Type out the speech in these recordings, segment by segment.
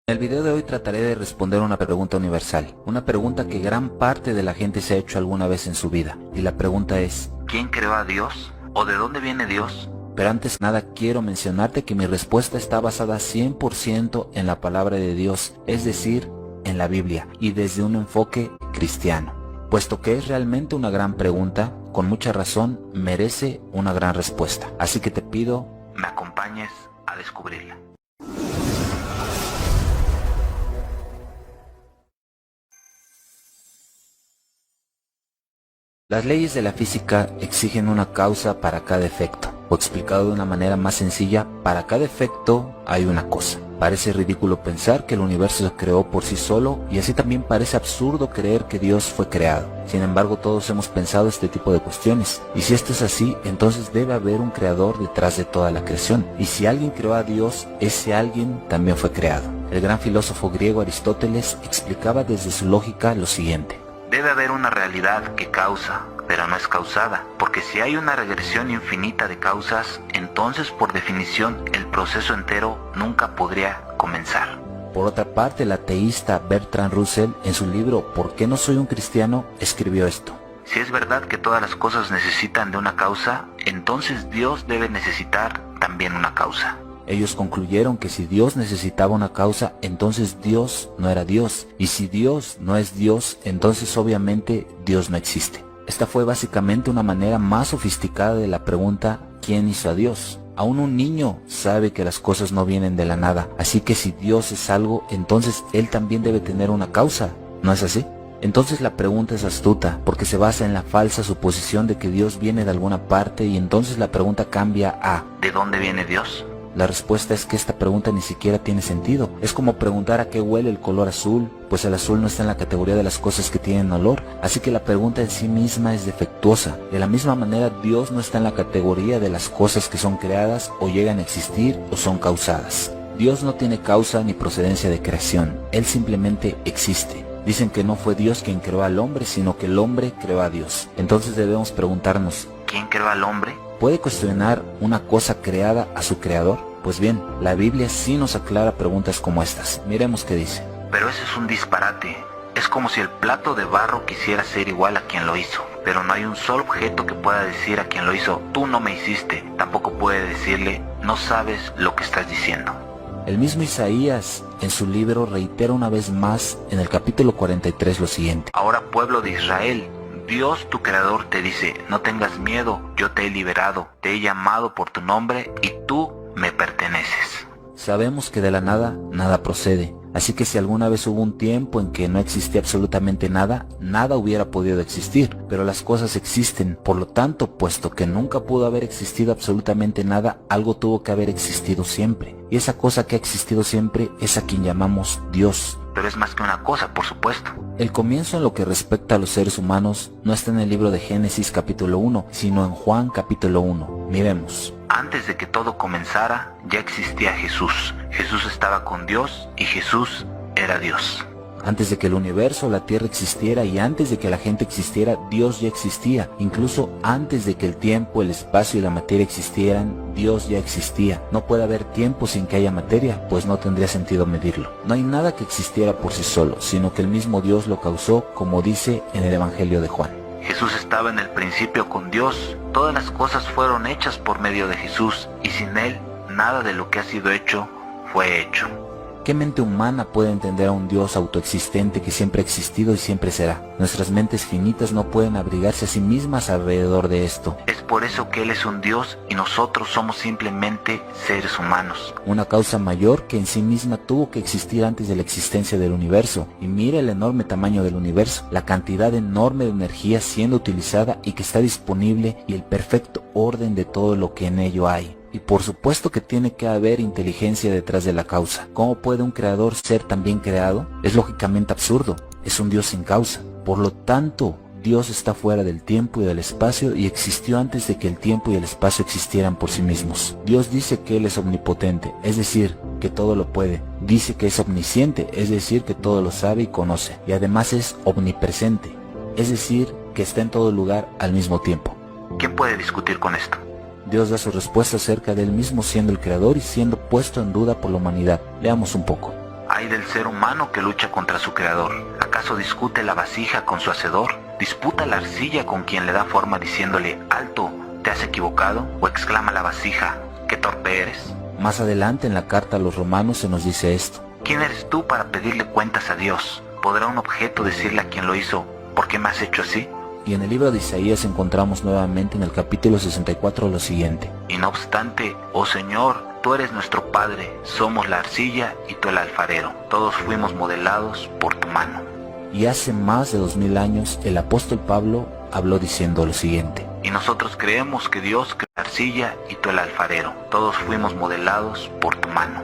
En el video de hoy trataré de responder una pregunta universal, una pregunta que gran parte de la gente se ha hecho alguna vez en su vida. Y la pregunta es, ¿quién creó a Dios? ¿O de dónde viene Dios? Pero antes que nada quiero mencionarte que mi respuesta está basada 100% en la palabra de Dios, es decir, en la Biblia, y desde un enfoque cristiano. Puesto que es realmente una gran pregunta, con mucha razón merece una gran respuesta. Así que te pido, me acompañes a descubrirla. Las leyes de la física exigen una causa para cada efecto, o explicado de una manera más sencilla, para cada efecto hay una cosa. Parece ridículo pensar que el universo se creó por sí solo, y así también parece absurdo creer que Dios fue creado. Sin embargo, todos hemos pensado este tipo de cuestiones, y si esto es así, entonces debe haber un creador detrás de toda la creación, y si alguien creó a Dios, ese alguien también fue creado. El gran filósofo griego Aristóteles explicaba desde su lógica lo siguiente: debe haber una realidad que causa, pero no es causada, porque si hay una regresión infinita de causas, entonces por definición el proceso entero nunca podría comenzar. Por otra parte, el ateísta Bertrand Russell, en su libro ¿Por qué no soy un cristiano?, escribió esto: si es verdad que todas las cosas necesitan de una causa, entonces Dios debe necesitar también una causa. Ellos concluyeron que si Dios necesitaba una causa, entonces Dios no era Dios. Y si Dios no es Dios, entonces obviamente Dios no existe. Esta fue básicamente una manera más sofisticada de la pregunta ¿quién hizo a Dios? Aún un niño sabe que las cosas no vienen de la nada. Así que si Dios es algo, entonces Él también debe tener una causa. ¿No es así? Entonces la pregunta es astuta, porque se basa en la falsa suposición de que Dios viene de alguna parte, y entonces la pregunta cambia a ¿de dónde viene Dios? La respuesta es que esta pregunta ni siquiera tiene sentido. Es como preguntar a qué huele el color azul, pues el azul no está en la categoría de las cosas que tienen olor. Así que la pregunta en sí misma es defectuosa. De la misma manera, Dios no está en la categoría de las cosas que son creadas o llegan a existir o son causadas. Dios no tiene causa ni procedencia de creación. Él simplemente existe. Dicen que no fue Dios quien creó al hombre, sino que el hombre creó a Dios. Entonces debemos preguntarnos, ¿quién creó al hombre? ¿Puede cuestionar una cosa creada a su creador? Pues bien, la Biblia sí nos aclara preguntas como estas. Miremos qué dice. Pero ese es un disparate. Es como si el plato de barro quisiera ser igual a quien lo hizo. Pero no hay un solo objeto que pueda decir a quien lo hizo, tú no me hiciste. Tampoco puede decirle, no sabes lo que estás diciendo. El mismo Isaías, en su libro, reitera una vez más en el capítulo 43 lo siguiente: ahora, pueblo de Israel, Dios tu creador te dice, no tengas miedo, yo te he liberado, te he llamado por tu nombre y tú me perteneces. Sabemos que de la nada, nada procede. Así que si alguna vez hubo un tiempo en que no existía absolutamente nada, nada hubiera podido existir. Pero las cosas existen. Por lo tanto, puesto que nunca pudo haber existido absolutamente nada, algo tuvo que haber existido siempre. Y esa cosa que ha existido siempre es a quien llamamos Dios. Pero es más que una cosa, por supuesto. El comienzo en lo que respecta a los seres humanos no está en el libro de Génesis capítulo 1, sino en Juan capítulo 1. Miremos. Antes de que todo comenzara, ya existía Jesús. Jesús estaba con Dios y Jesús era Dios. Antes de que el universo, la tierra existiera, y antes de que la gente existiera, Dios ya existía. Incluso antes de que el tiempo, el espacio y la materia existieran, Dios ya existía. No puede haber tiempo sin que haya materia, pues no tendría sentido medirlo. No hay nada que existiera por sí solo, sino que el mismo Dios lo causó, como dice en el Evangelio de Juan. Jesús estaba en el principio con Dios. Todas las cosas fueron hechas por medio de Jesús, y sin Él, nada de lo que ha sido hecho fue hecho. ¿Qué mente humana puede entender a un Dios autoexistente que siempre ha existido y siempre será? Nuestras mentes finitas no pueden abrigarse a sí mismas alrededor de esto. Es por eso que Él es un Dios y nosotros somos simplemente seres humanos. Una causa mayor que en sí misma tuvo que existir antes de la existencia del universo. Y mira el enorme tamaño del universo, la cantidad enorme de energía siendo utilizada y que está disponible, y el perfecto orden de todo lo que en ello hay. Y por supuesto que tiene que haber inteligencia detrás de la causa. ¿Cómo puede un creador ser también creado? Es lógicamente absurdo. Es un Dios sin causa. Por lo tanto, Dios está fuera del tiempo y del espacio y existió antes de que el tiempo y el espacio existieran por sí mismos. Dios dice que Él es omnipotente, es decir, que todo lo puede. Dice que es omnisciente, es decir, que todo lo sabe y conoce. Y además es omnipresente, es decir, que está en todo lugar al mismo tiempo. ¿Quién puede discutir con esto? Dios da su respuesta acerca de Él mismo siendo el creador y siendo puesto en duda por la humanidad. Leamos un poco. Ay del ser humano que lucha contra su creador. ¿Acaso discute la vasija con su hacedor? ¿Disputa la arcilla con quien le da forma diciéndole, alto, te has equivocado? ¿O exclama la vasija, qué torpe eres? Más adelante en la carta a los romanos se nos dice esto. ¿Quién eres tú para pedirle cuentas a Dios? ¿Podrá un objeto decirle a quien lo hizo, ¿por qué me has hecho así? Y en el libro de Isaías encontramos nuevamente en el capítulo 64 lo siguiente. Y no obstante, oh Señor, tú eres nuestro Padre, somos la arcilla y tú el alfarero. Todos fuimos modelados por tu mano. Y hace más de 2000 años el apóstol Pablo habló diciendo lo siguiente. Y nosotros creemos que Dios creó la arcilla y tú el alfarero. Todos fuimos modelados por tu mano.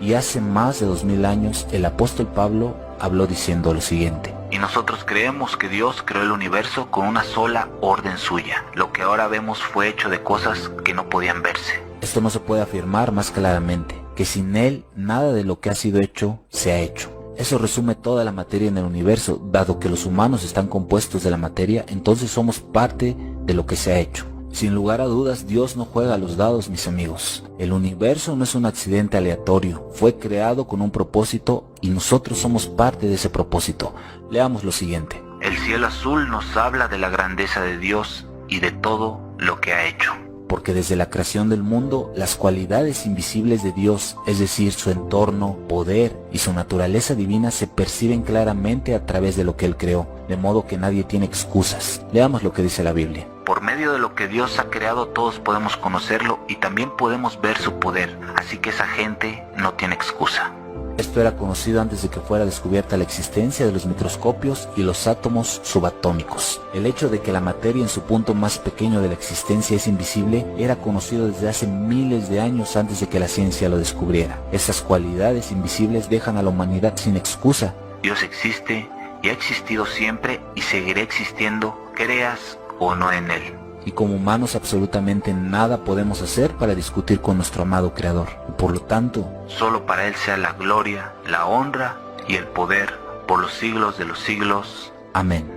Y hace más de 2000 años el apóstol Pablo habló diciendo lo siguiente. Y nosotros creemos que Dios creó el universo con una sola orden suya. Lo que ahora vemos fue hecho de cosas que no podían verse. Esto no se puede afirmar más claramente, que sin Él nada de lo que ha sido hecho se ha hecho. Eso resume toda la materia en el universo. Dado que los humanos están compuestos de la materia, entonces somos parte de lo que se ha hecho. Sin lugar a dudas, Dios no juega a los dados, mis amigos. El universo no es un accidente aleatorio, fue creado con un propósito y nosotros somos parte de ese propósito. Leamos lo siguiente. El cielo azul nos habla de la grandeza de Dios y de todo lo que ha hecho. Porque desde la creación del mundo, las cualidades invisibles de Dios, es decir, su entorno, poder y su naturaleza divina se perciben claramente a través de lo que Él creó, de modo que nadie tiene excusas. Leamos lo que dice la Biblia. Por medio de lo que Dios ha creado todos podemos conocerlo y también podemos ver su poder, así que esa gente no tiene excusa. Esto era conocido antes de que fuera descubierta la existencia de los microscopios y los átomos subatómicos. El hecho de que la materia en su punto más pequeño de la existencia es invisible era conocido desde hace miles de años antes de que la ciencia lo descubriera. Esas cualidades invisibles dejan a la humanidad sin excusa. Dios existe y ha existido siempre y seguirá existiendo, creas o no en Él. Y como humanos absolutamente nada podemos hacer para discutir con nuestro amado Creador. Y por lo tanto, solo para Él sea la gloria, la honra y el poder por los siglos de los siglos. Amén.